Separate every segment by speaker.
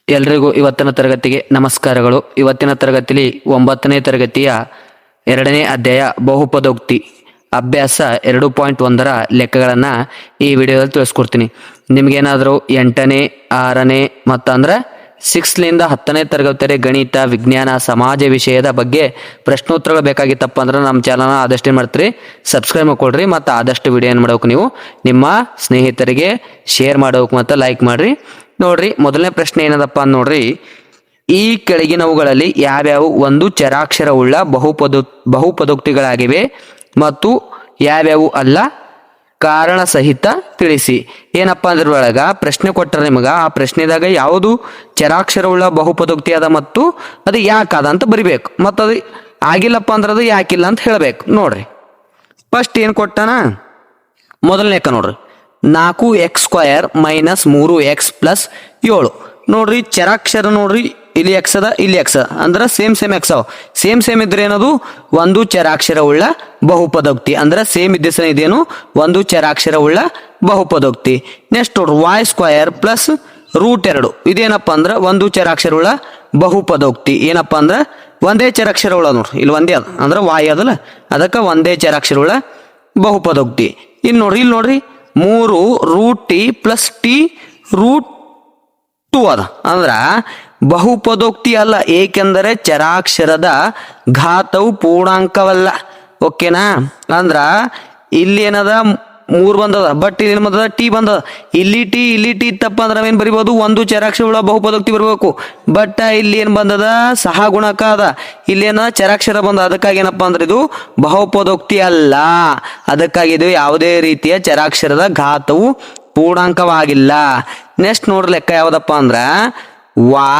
Speaker 1: ಎಲ್ರಿಗೂ ಇವತ್ತಿನ ತರಗತಿಗೆ ನಮಸ್ಕಾರಗಳು. ಇವತ್ತಿನ ತರಗತಿಯಲ್ಲಿ 9ನೇ ತರಗತಿಯ 2ನೇ ಅಧ್ಯಾಯ ಬಹುಪದೋಕ್ತಿ ಅಭ್ಯಾಸ 2.1ರ ಲೆಕ್ಕಗಳನ್ನು ಈ ವಿಡಿಯೋದಲ್ಲಿ ತಿಳಿಸ್ಕೊಡ್ತೀನಿ. ನಿಮಗೇನಾದರೂ 8ನೇ 6ನೇ ಮತ್ತು ಅಂದ್ರೆ 6ಲಿಂದ 10ನೇ ತರಗತಿಯ ಗಣಿತ, ವಿಜ್ಞಾನ, ಸಮಾಜ ವಿಷಯದ ಬಗ್ಗೆ ಪ್ರಶ್ನೋತ್ತರಗಳು ಬೇಕಾಗಿತ್ತಪ್ಪ ಅಂದ್ರೆ ನಮ್ಮ ಚಾನಲ್ನ ಆದಷ್ಟು ಏನು ಮಾಡ್ತೀರಿ, ಸಬ್ಸ್ಕ್ರೈಬ್ ಮಾಡ್ಕೊಳ್ರಿ ಮತ್ತು ಆದಷ್ಟು ವಿಡಿಯೋ ಏನು ಮಾಡೋಕೆ ನೀವು ನಿಮ್ಮ ಸ್ನೇಹಿತರಿಗೆ ಶೇರ್ ಮಾಡೋಕೆ ಮತ್ತು ಲೈಕ್ ಮಾಡಿರಿ. ನೋಡ್ರಿ, ಮೊದಲನೇ ಪ್ರಶ್ನೆ ಏನದಪ್ಪ ಅಂತ ನೋಡ್ರಿ, ಈ ಕೆಳಗಿನವುಗಳಲ್ಲಿ ಯಾವ್ಯಾವು ಒಂದು ಚರಾಕ್ಷರವುಳ್ಳ ಬಹುಪದೋಕ್ತಿಗಳಾಗಿವೆ ಮತ್ತು ಯಾವ್ಯಾವು ಅಲ್ಲ, ಕಾರಣ ಸಹಿತ ತಿಳಿಸಿ. ಏನಪ್ಪಾ ಅದ್ರೊಳಗ ಪ್ರಶ್ನೆ ಕೊಟ್ಟರೆ ನಿಮಗ ಆ ಪ್ರಶ್ನೆದಾಗ ಯಾವುದು ಚರಾಕ್ಷರವುಳ್ಳ ಬಹುಪದೋಕ್ತಿ ಅದ ಮತ್ತು ಅದು ಯಾಕದ ಅಂತ ಬರಿಬೇಕು, ಮತ್ತು ಅದು ಆಗಿಲ್ಲಪ್ಪ ಅಂದ್ರೆ ಅದು ಯಾಕಿಲ್ಲ ಅಂತ ಹೇಳ್ಬೇಕು. ನೋಡ್ರಿ, ಫಸ್ಟ್ ಏನು ಕೊಟ್ಟಾನ, ಮೊದಲನೇ ಲೆಕ್ಕ ನೋಡ್ರಿ, 4x² - 3x+7. ನೋಡ್ರಿ, ಚರಾಕ್ಷರ ನೋಡ್ರಿ, ಇಲ್ಲಿ ಎಕ್ಸ್ ಅದ, ಇಲ್ಲಿ ಎಕ್ಸ್ ಅದ, ಅಂದ್ರೆ ಸೇಮ್ ಎಕ್ಸ್ ಅವ. ಸೇಮ್ ಇದ್ರೆ ಏನದು ಒಂದು ಚರಾಕ್ಷರವುಳ್ಳ ಬಹುಪದೋಕ್ತಿ, ಅಂದ್ರೆ ಸೇಮ್ ಇದ್ದ ಇದೇನು ಒಂದು ಚರಾಕ್ಷರವುಳ್ಳ ಬಹುಪದೋಕ್ತಿ. ನೆಕ್ಸ್ಟ್ ನೋಡ್ರಿ, y² + √2. ಇದೇನಪ್ಪ ಅಂದ್ರೆ ಒಂದು ಚರಾಕ್ಷರವುಳ್ಳ ಬಹುಪದೋಕ್ತಿ. ಏನಪ್ಪಾ ಅಂದ್ರೆ ಒಂದೇ ಚರಾಕ್ಷರವುಳ್ಳ ನೋಡ್ರಿ, ಇಲ್ಲಿ ಒಂದೇ ಅದ ಅಂದ್ರೆ y ಅದಲ್ಲ, ಅದಕ್ಕೆ ಒಂದೇ ಚರಾಕ್ಷರವುಳ್ಳ ಬಹುಪದೋಕ್ತಿ. ಇಲ್ಲಿ ನೋಡ್ರಿ 3 √t + t √2 ಅದ, ಅಂದ್ರ ಬಹುಪದೋಕ್ತಿ ಅಲ್ಲ, ಏಕೆಂದರೆ ಚರಾಕ್ಷರದ ಘಾತವು ಪೂರ್ಣಾಂಕವಲ್ಲ. ಓಕೆನಾ? ಅಂದ್ರ ಇಲ್ಲಿ ಏನದ 3 ಬಂದದ, ಬಟ್ ಇಲ್ಲಿ ಬಂದದ ಟಿ ಬಂದದ. ಇಲ್ಲಿ ಟಿ ಇತ್ತಪ್ಪ ಅಂದ್ರೆ ನಾವೇನು ಬರಿಬೋದು, ಒಂದು ಚರಾಕ್ಷರವುಳ್ಳ ಬಹುಪದೋಕ್ತಿ ಬರಬೇಕು. ಬಟ್ ಇಲ್ಲಿ ಏನು ಬಂದದ, ಸಹ ಗುಣಕ ಅದ, ಇಲ್ಲೇನ ಚರಾಕ್ಷರ ಬಂದ, ಅದಕ್ಕಾಗಿ ಏನಪ್ಪಾ ಅಂದ್ರೆ ಇದು ಬಹುಪದೋಕ್ತಿ ಅಲ್ಲ. ಅದಕ್ಕಾಗಿ ಇದು ಯಾವುದೇ ರೀತಿಯ ಚರಾಕ್ಷರದ ಘಾತವು ಪೂರ್ಣಾಂಕವಾಗಿಲ್ಲ. ನೆಕ್ಸ್ಟ್ ನೋಡ್ರಿ, ಲೆಕ್ಕ ಯಾವ್ದಪ್ಪ ಅಂದ್ರ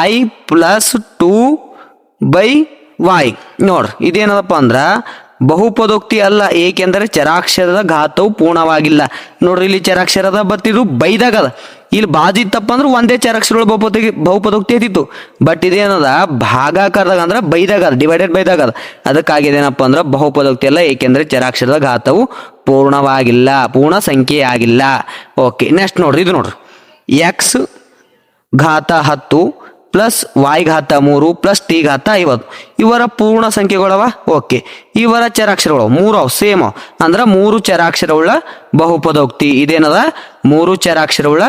Speaker 1: y + 2/y. ನೋಡ್ರಿ, ಇದೇನದಪ್ಪ ಅಂದ್ರ ಬಹುಪದೋಕ್ತಿ ಅಲ್ಲ, ಏಕೆಂದರೆ ಚರಾಕ್ಷರದ ಘಾತವು ಪೂರ್ಣವಾಗಿಲ್ಲ. ನೋಡ್ರಿ, ಇಲ್ಲಿ ಚರಾಕ್ಷರದ ಬತ್ತಿದು ಬೈದಾಗ ಅದ, ಇಲ್ಲಿ ಬಾಜು ಇತ್ತಪ್ಪ ಅಂದ್ರೆ ಒಂದೇ ಚರಾಕ್ಷರಗಳ ಬಹುಪದೋಕ್ತಿ ಐತಿತ್ತು. ಬಟ್ ಇದೇನದ ಭಾಗಾಕಾರದಾಗ ಅಂದ್ರೆ ಬೈದಾಗ ಅದ, ಡಿವೈಡೆಡ್ ಬೈದಾಗ ಅದ. ಅದಕ್ಕಾಗಿ ಏನಪ್ಪ ಅಂದ್ರೆ ಬಹುಪದೋಕ್ತಿ ಅಲ್ಲ, ಏಕೆಂದರೆ ಚರಾಕ್ಷರದ ಘಾತವು ಪೂರ್ಣವಾಗಿಲ್ಲ, ಪೂರ್ಣ ಸಂಖ್ಯೆ ಆಗಿಲ್ಲ. ಓಕೆ, ನೆಕ್ಸ್ಟ್ ನೋಡ್ರಿ, ಇದು ನೋಡ್ರಿ, x ಘಾತ 10 + y ಘಾತ 3 + t ಘಾತ 50 ಇವರ ಪೂರ್ಣ ಸಂಖ್ಯೆಗಳವ. ಓಕೆ, ಇವರ ಚರಾಕ್ಷರಗಳು 3 ಅವ, ಸೇಮ್ ಅವ, ಅಂದ್ರೆ 3 ಚರಾಕ್ಷರವುಳ್ಳ ಬಹುಪದೋಕ್ತಿ. ಇದೇನದ 3 ಚರಾಕ್ಷರವುಳ್ಳ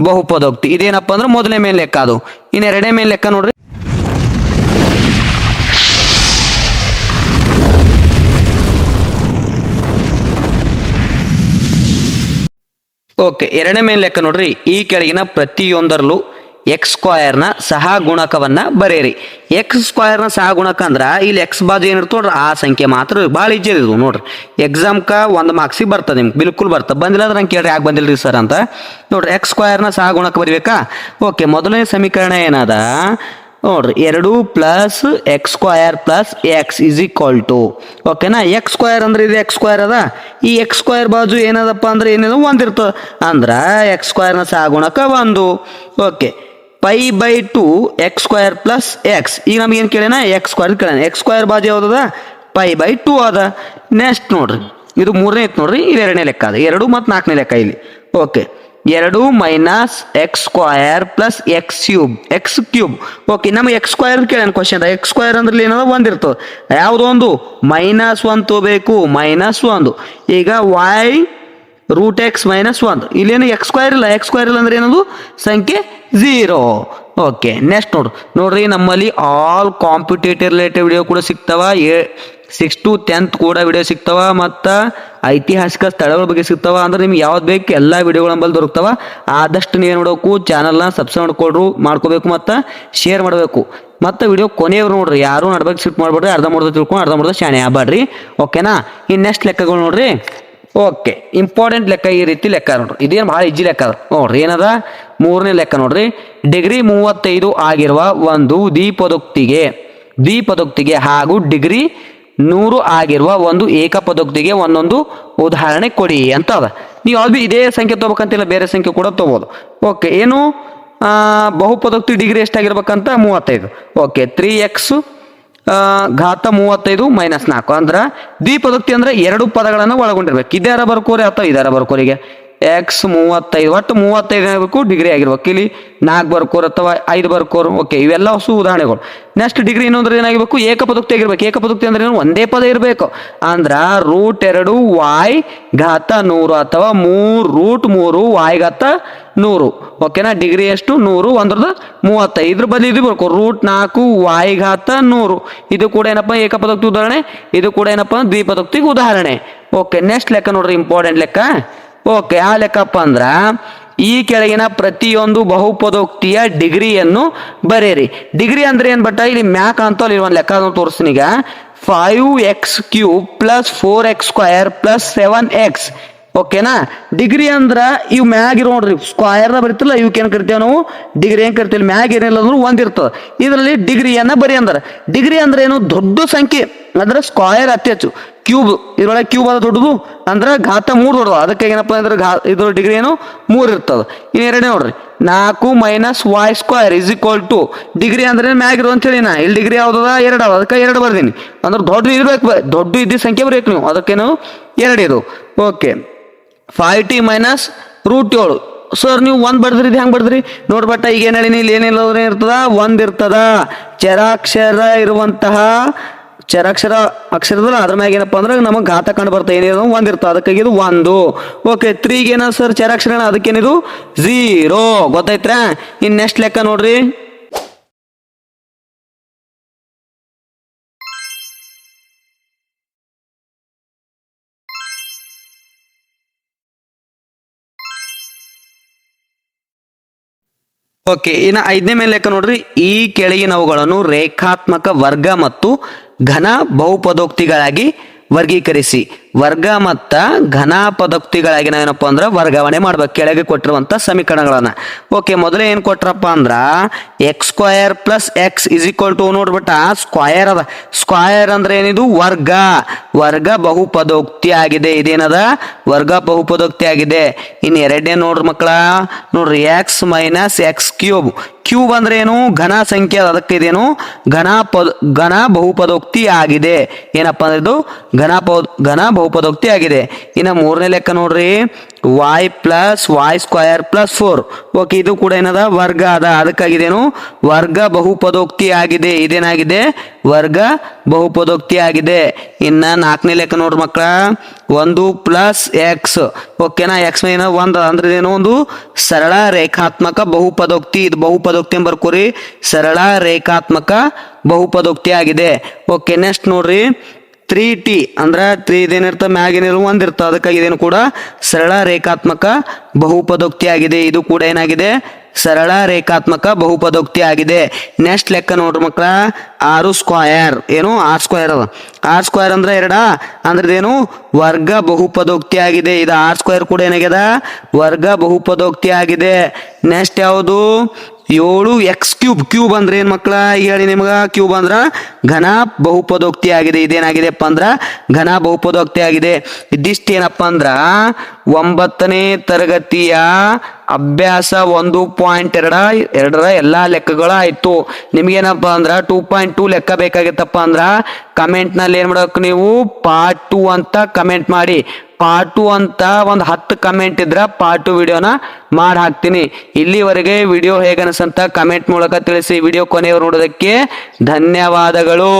Speaker 1: ಬಹುಪದೋಕ್ತಿ. ಇದೇನಪ್ಪ ಅಂದ್ರೆ ಮೊದಲನೇ ಮೇನ್ ಲೆಕ್ಕ. ಅದು ಇನ್ನು ಎರಡನೇ ಮೇನ್ ಲೆಕ್ಕ ನೋಡ್ರಿ, ಓಕೆ, ಎರಡನೇ ಮೇನ್ ಲೆಕ್ಕ ನೋಡ್ರಿ, ಈ ಕೆಳಗಿನ ಪ್ರತಿಯೊಂದರಲ್ಲೂ x² ನ ಸಹ ಗುಣಕವನ್ನ ಬರೆಯಿರಿ. x² ನ ಸಹ ಗುಣಕ ಅಂದ್ರ ಇಲ್ಲಿ x ಬಾಜು ಏನಿರ್ತೋ ನೋಡ್ರಿ ಆ ಸಂಖ್ಯೆ ಮಾತ್ರ. ಭಾಳ ಈಜಿ ಇದು ನೋಡ್ರಿ, ಎಕ್ಸಾಮ್ಕ 1 ಮಾರ್ಕ್ಸಿಗೆ ಬರ್ತದೆ, ನಿಮ್ಗೆ ಬಿಲ್ಕುಲ್ ಬರ್ತದೆ. ಬಂದಿಲ್ಲ ಅಂದ್ರೆ ನಂಗೆ ಕೇಳ್ರಿ ಯಾಕೆ ಬಂದಿಲ್ರಿ ಸರ್ ಅಂತ. ನೋಡ್ರಿ, x² ನ ಸಹ ಗುಣಕ ಬರಿಬೇಕಾ. ಓಕೆ, ಮೊದಲನೇ ಸಮೀಕರಣ ಏನದ ನೋಡ್ರಿ, 2 + x² + x = ಓಕೆನಾ. x² ಅಂದ್ರೆ ಇದು x² ಅದ, ಈ x² ಬಾಜು ಏನದಪ್ಪ ಅಂದ್ರೆ ಏನಿದೆ ಒಂದಿರ್ತದೆ, ಅಂದ್ರ x² ನ ಸಹ ಗುಣಕ 1. Okay, π/2 x² + x. ಈಗ ನಮ್ಗೆ ಏನು ಕೇಳೇನ, x² ಕೇಳೇನ, x² ಬಾಜು ಯಾವ್ದದ π/2 ಅದ. ನೆಕ್ಸ್ಟ್ ನೋಡ್ರಿ, ಇದು ಮೂರನೇ ಇತ್ತು ನೋಡ್ರಿ, ಇದು ಎರಡನೇ ಲೆಕ್ಕ ಅದ, 2 ಮತ್ತು 4ನೇ ಲೆಕ್ಕ ಇಲ್ಲಿ. ಓಕೆ, 2 - x² + x³ ಓಕೆ, ನಮಗೆ x² ಕೇಳೇನ ಕ್ವಶನ್. x² ಅಂದ್ರೆ ಏನದ ಒಂದಿರ್ತದೆ, ಯಾವುದು ಒಂದು -1 ತಗೋಬೇಕು, -1. ಈಗ y √x - 1, ಇಲ್ಲೇನು x² ಇಲ್ಲ, x² ಇಲ್ಲ ಅಂದ್ರೆ ಏನದು ಸಂಖ್ಯೆ 0. ಓಕೆ, ನೆಕ್ಸ್ಟ್ ನೋಡ್ರಿ, ನಮ್ಮಲ್ಲಿ ಆಲ್ ಕಾಂಪಿಟೇಟಿವ್ ರಿಲೇಟೆಡ್ ವಿಡಿಯೋ ಕೂಡ ಸಿಗ್ತಾವ, 6 to 10th ಕೂಡ ವಿಡಿಯೋ ಸಿಗ್ತಾವ, ಮತ್ತು ಐತಿಹಾಸಿಕ ಸ್ಥಳಗಳ ಬಗ್ಗೆ ಸಿಗ್ತಾವ. ಅಂದ್ರೆ ನಿಮ್ಗೆ ಯಾವ್ದು ಬೇಕು ಎಲ್ಲ ವಿಡಿಯೋಗಳು ನಮ್ಮಲ್ಲಿ ದೊರಕ್ತಾವ. ಆದಷ್ಟು ನೀವೇನು ಮಾಡಬೇಕು, ಚಾನಲ್ನ ಸಬ್ಸ್ಕ್ರೈಬ್ ಮಾಡ್ಕೋಬೇಕು ಮತ್ತು ಶೇರ್ ಮಾಡಬೇಕು. ಮತ್ತು ವಿಡಿಯೋ ಕೊನೆಯವ್ರು ನೋಡ್ರಿ, ಯಾರು ನಡ್ಬೇಕು ಸ್ಕಿಪ್ ಮಾಡ್ಬೇಡ್ರಿ, ಅರ್ಧಂಬರ್ಧ ತಿಳ್ಕೊಂಡು ಅರ್ಧಂಬರ್ಧ ಶಾಣೆ ಆಗ್ಬೇಡ್ರಿ. ಓಕೆನಾ. ಇನ್ನು ನೆಕ್ಸ್ಟ್ ಲೆಕ್ಕಗಳು ನೋಡ್ರಿ. ಓಕೆ, ಇಂಪಾರ್ಟೆಂಟ್ ಲೆಕ್ಕ ಈ ರೀತಿ ಲೆಕ್ಕ ನೋಡ್ರಿ, ಇದೇನು ಭಾಳ ಈಜಿ ಲೆಕ್ಕ ಅದ ನೋಡ್ರಿ. ಏನದ ಮೂರನೇ ಲೆಕ್ಕ ನೋಡ್ರಿ, ಡಿಗ್ರಿ 35 ಆಗಿರುವ ಒಂದು ದ್ವಿಪದೋಕ್ತಿಗೆ ಹಾಗೂ ಡಿಗ್ರಿ 100 ಆಗಿರುವ ಒಂದು ಏಕಪದೋಕ್ತಿಗೆ ಒಂದೊಂದು ಉದಾಹರಣೆ ಕೊಡಿ ಅಂತ ಅದ. ನೀವು ಯಾವ್ದು ಭೀ ಇದೇ ಸಂಖ್ಯೆ ತೊಗೋಬೇಕಂತಿಲ್ಲ, ಬೇರೆ ಸಂಖ್ಯೆ ಕೂಡ ತೊಗೋಬೋದು. ಓಕೆ, ಏನು ಬಹುಪದೋಕ್ತಿ ಡಿಗ್ರಿ ಎಷ್ಟಾಗಿರ್ಬೇಕಂತ 35. ಓಕೆ, 3x ಘಾತ 35 - 4 ಅಂದ್ರೆ ದ್ವಿಪದೋಕ್ತಿ ಅಂದ್ರೆ 2 ಪದಗಳನ್ನು ಒಳಗೊಂಡಿರ್ಬೇಕು. ಇದಾರ ಬರ್ಕೋರಿ ಅಥವಾ ಇದಾರ ಬರ್ಕೋರಿಗೆ, ಎಕ್ಸ್ 35 ಒಟ್ಟು 35 ಆಗಬೇಕು, ಡಿಗ್ರಿ ಆಗಿರ್ಬೇಕು. ಇಲ್ಲಿ 4 ಬರ್ಕೋರ್ ಅಥವಾ 5 ಬರ್ಕೋರ್. ಓಕೆ, ಇವೆಲ್ಲ ಹೊಸ ಉದಾಹರಣೆಗಳು. ನೆಕ್ಸ್ಟ್ ಡಿಗ್ರಿ ಇನ್ನೊಂದ್ರೆ ಏನಾಗಿರ್ಬೇಕು, ಏಕಪದೋಕ್ತಿ ಆಗಿರ್ಬೇಕು. ಏಕಪದೋಕ್ತಿ ಅಂದ್ರೆ ಏನು, ಒಂದೇ ಪದ ಇರಬೇಕು. ಅಂದ್ರ √2 y ಘಾತ 100 ಅಥವಾ 3√3 y ಘಾತ 100. ಓಕೆನಾ, ಡಿಗ್ರಿ ಎಷ್ಟು 100, 135. ಇದ್ರ ಬದಲು ಇದು ಬರ್ಕೋ √4 y ಘಾತ 100. ಇದು ಕೂಡ ಏನಪ್ಪ ಏಕಪದೋಕ್ತಿ ಉದಾಹರಣೆ, ಇದು ಕೂಡ ಏನಪ್ಪ ದ್ವಿಪದೋಕ್ತಿ ಉದಾಹರಣೆ. ಓಕೆ, ನೆಕ್ಸ್ಟ್ ಲೆಕ್ಕ ನೋಡ್ರಿ, ಇಂಪಾರ್ಟೆಂಟ್ ಲೆಕ್ಕ. ಓಕೆ, ಆ ಲೆಕ್ಕಪ್ಪ ಅಂದ್ರ ಈ ಕೆಳಗಿನ ಪ್ರತಿಯೊಂದು ಬಹುಪದೋಕ್ತಿಯ ಡಿಗ್ರಿಯನ್ನು ಬರೆಯಿರಿ. ಡಿಗ್ರಿ ಅಂದ್ರೆ ಏನ್ ಬಟ್ಟ, ಇಲ್ಲಿ ಮ್ಯಾಕ್ ಅಂತ ಇಲ್ಲಿ ಒಂದು ಲೆಕ್ಕ ತೋರಿಸ್ತೀನಿ ಈಗ. 5x³ + 4x² + 7x. ಓಕೆನಾ, ಡಿಗ್ರಿ ಅಂದ್ರ ಇವ್ ಮ್ಯಾಗ್ ಇರೋ ನೋಡ್ರಿ ಸ್ಕ್ವಯರ್ ಬರೀತಿಲ್ಲ, ಇವಕ್ಕೆ ಏನ್ ಕರಿತೇವೆ ನಾವು ಡಿಗ್ರಿ. ಏನ್ ಕರಿತೀವಿ, ಮ್ಯಾಗ್ ಏನಿಲ್ಲ ಅಂದ್ರೂ ಒಂದಿರ್ತದ. ಇದರಲ್ಲಿ ಡಿಗ್ರಿಯನ್ನ ಬರಿ ಅಂದ್ರ, ಡಿಗ್ರಿ ಅಂದ್ರೆ ಏನು, ದೊಡ್ಡ ಸಂಖ್ಯೆ ಅಂದ್ರೆ ಸ್ಕ್ವಯರ್ ಅತಿ ಹೆಚ್ಚು. ಕ್ಯೂಬ್ ಇದ್ರೊಳಗೆ ಕ್ಯೂಬ್ ಅದ ದೊಡ್ಡದು ಅಂದ್ರೆ ಘಾತ 3 ದೊಡ್ಡದು. ಅದಕ್ಕೆ ಏನಪ್ಪ ಅಂದ್ರೆ ಇದ್ರ ಡಿಗ್ರಿ ಏನು 3 ಇರ್ತದ. ಇನ್ನು ಎರಡನೇ ನೋಡ್ರಿ, 4 - y² = ಡಿಗ್ರಿ ಅಂದ್ರೆ ಮ್ಯಾಗ್ ಇರೋ ಅಂತ ಹೇಳಿ. ಇಲ್ಲಿ ಡಿಗ್ರಿ ಯಾವ್ದದ 2 ಅದ, ಅದಕ್ಕೆ 2 ಬರ್ದೀನಿ. ಅಂದ್ರೆ ದೊಡ್ಡ ಇರ್ಬೇಕು, ದೊಡ್ಡ ಇದ್ದ ಸಂಖ್ಯೆ ಬರ್ಬೇಕು ನೀವು, ಅದಕ್ಕೇನು 2 ಇದು. Okay, 5t - √7. ಸರ್ ನೀವು 1 ಬರ್ದ್ರಿ, ಇದು ಹೆಂಗ್ ಬರ್ದ್ರಿ ನೋಡ್ಬಟ್ಟ. ಈಗ ಏನ್ ಹೇಳಿನಿ, ಇಲ್ಲಿ ಏನಿಲ್ಲ ಇರ್ತದ, 1 ಇರ್ತದ. ಚರಾಕ್ಷರ ಇರುವಂತಹ ಅಕ್ಷರದಲ್ಲ ಅದ್ರ ಮ್ಯಾಗ ಏನಪ್ಪಾ ಅಂದ್ರೆ ನಮಗೆ ಘಾತ ಕಂಡು ಬರ್ತಾ, ಏನಿದೆ 1 ಇರ್ತದೆ, ಅದಕ್ಕಾಗಿ ಇದು 1. ಓಕೆ, 3 ಏನ ಸರ್ ಚರಾಕ್ಷರ, ಅದಕ್ಕೇನಿದು 0. ಗೊತ್ತಾಯ್ತಾ? ಇನ್ ನೆಕ್ಸ್ಟ್ ಲೆಕ್ಕ ನೋಡ್ರಿ. ಓಕೆ, ಇನ್ನು 5ನೇ ಮೇಲೆ ಲೆಕ್ಕ ನೋಡ್ರಿ. ಈ ಕೆಳಗಿನವುಗಳನ್ನು ರೇಖಾತ್ಮಕ ವರ್ಗ ಮತ್ತು ಘನ ಬಹುಪದೋಕ್ತಿಗಳಾಗಿ ವರ್ಗೀಕರಿಸಿ. ವರ್ಗ ಮತ್ತ ಘನ ಪದೋಕ್ತಿಗಳಾಗಿ ನಾವೇನಪ್ಪ ಅಂದ್ರೆ ವರ್ಗಾವಣೆ ಮಾಡ್ಬೇಕು ಕೆಳಗೆ ಕೊಟ್ಟಿರುವಂತ ಸಮೀಕರಣಗಳನ್ನ. ಓಕೆ, ಮೊದಲೇ ಏನ್ ಕೊಟ್ರಪ್ಪ ಅಂದ್ರ x² + x = ನೋಡ್ಬಿಟ್ಟ ಸ್ಕ್ವಯರ್ ಅದ. ಸ್ಕ್ವಯರ್ ಅಂದ್ರೆ ಏನಿದು ವರ್ಗ, ವರ್ಗ ಬಹುಪದೋಕ್ತಿ ಆಗಿದೆ. ಇದೇನದ ವರ್ಗ ಬಹುಪದೋಕ್ತಿ ಆಗಿದೆ. ಇನ್ ಎರಡನೇ ನೋಡ್ರಿ ಮಕ್ಕಳ, ನೋಡ್ರಿ x - x³ ಕ್ಯೂಬ್ ಅಂದ್ರೆ ಏನು ಘನ ಸಂಖ್ಯೆ, ಅದಕ್ಕೆ ಇದೇನು ಘನ ಬಹುಪದೋಕ್ತಿ ಆಗಿದೆ. ಏನಪ್ಪಾ ಅಂದ್ರೆ ಇದು ಘನ ಬಹುಪದೋಕ್ತಿ ಆಗಿದೆ. ಇನ್ನು 3ನೇ ಲೆಕ್ಕ ನೋಡ್ರಿ, y + y² + 4. ಓಕೆ, ಇದು ಕೂಡ ಏನದ ವರ್ಗ ಅದ, ಅದಕ್ಕಾಗಿದೇನು ವರ್ಗ ಬಹುಪದೋಕ್ತಿ ಆಗಿದೆ. ಇದೇನಾಗಿದೆ ವರ್ಗ ಬಹುಪದೋಕ್ತಿ ಆಗಿದೆ. ಇನ್ನ 4ನೇ ಲೆಕ್ಕ ನೋಡ್ರಿ ಮಕ್ಕಳ, 1 + x. ಓಕೆನಾ, x ಮೇಲೆ 1 ಅಂದ್ರೆ ಇದೇನು ಒಂದು ಸರಳ ರೇಖಾತ್ಮಕ ಬಹುಪದೋಕ್ತಿ. ಇದು ಬಹುಪದೋಕ್ತಿ ಅಂತ ಬರ್ಕೋರಿ, ಸರಳ ರೇಖಾತ್ಮಕ ಬಹುಪದೋಕ್ತಿ ಆಗಿದೆ. ಓಕೆ, ನೆಕ್ಸ್ಟ್ ನೋಡ್ರಿ, 3t ಅಂದ್ರೆ 3 ಇದೇನಿರ್ತ ಮ್ಯಾಗೇನಿರೋ 1 ಇರ್ತದೆ, ಅದಕ್ಕಾಗಿ ಇದೇನು ಕೂಡ ಸರಳ ರೇಖಾತ್ಮಕ ಬಹುಪದೋಕ್ತಿ ಆಗಿದೆ. ಇದು ಕೂಡ ಏನಾಗಿದೆ ಸರಳ ರೇಖಾತ್ಮಕ ಬಹುಪದೋಕ್ತಿ ಆಗಿದೆ. ನೆಕ್ಸ್ಟ್ ಲೆಕ್ಕ ನೋಡ್ರಿ ಮಕ್ಕಳ, 6² ಏನು r² ಅದ. r² ಅಂದ್ರೆ 2 ಅಂದ್ರೆ ಇದೇನು ವರ್ಗ ಬಹುಪದೋಕ್ತಿ ಆಗಿದೆ. ಇದು r² ಕೂಡ ಏನಾಗ್ಯದ ವರ್ಗ ಬಹುಪದೋಕ್ತಿ ಆಗಿದೆ. ನೆಕ್ಸ್ಟ್ ಯಾವುದು 7x³ ಕ್ಯೂಬ್ ಅಂದ್ರೆ ಏನ್ ಮಕ್ಕಳ ಹೇಳಿ ನಿಮ್ಗ, ಕ್ಯೂಬ್ ಅಂದ್ರ ಘನ ಬಹುಪದೋಕ್ತಿ ಆಗಿದೆ. ಇದೇನಾಗಿದೆಪ್ಪ ಅಂದ್ರ ಘನ ಬಹುಪದೋಕ್ತಿ ಆಗಿದೆ. ಇದಿಷ್ಟೇನಪ್ಪ ಅಂದ್ರ 9ನೇ ತರಗತಿಯ ಅಭ್ಯಾಸ 1.2 ಎಲ್ಲಾ ಲೆಕ್ಕಗಳು ಆಯ್ತು. ನಿಮ್ಗೇನಪ್ಪ ಅಂದ್ರ 2.2 ಲೆಕ್ಕ ಬೇಕಾಗಿತ್ತಪ್ಪ ಅಂದ್ರ ಕಮೆಂಟ್ ನಲ್ಲಿ ಏನ್ ಮಾಡಬೇಕು, ನೀವು ಪಾರ್ಟ್ 2 ಅಂತ ಕಮೆಂಟ್ ಮಾಡಿ. ಪಾರ್ಟ್ 2 ಅಂತ ಒಂದು 10 ಕಮೆಂಟ್ ಇದ್ರ ಪಾರ್ಟ್ 2 ವಿಡಿಯೋನ ಮಾಡಿ ಹಾಕ್ತೀನಿ. ಇಲ್ಲಿವರೆಗೆ ವಿಡಿಯೋ ಹೇಗನ್ಸಂತ ಕಮೆಂಟ್ ಮೂಲಕ ತಿಳಿಸಿ. ವಿಡಿಯೋ ಕೊನೆಯವರು ನೋಡೋದಕ್ಕೆ ಧನ್ಯವಾದಗಳು.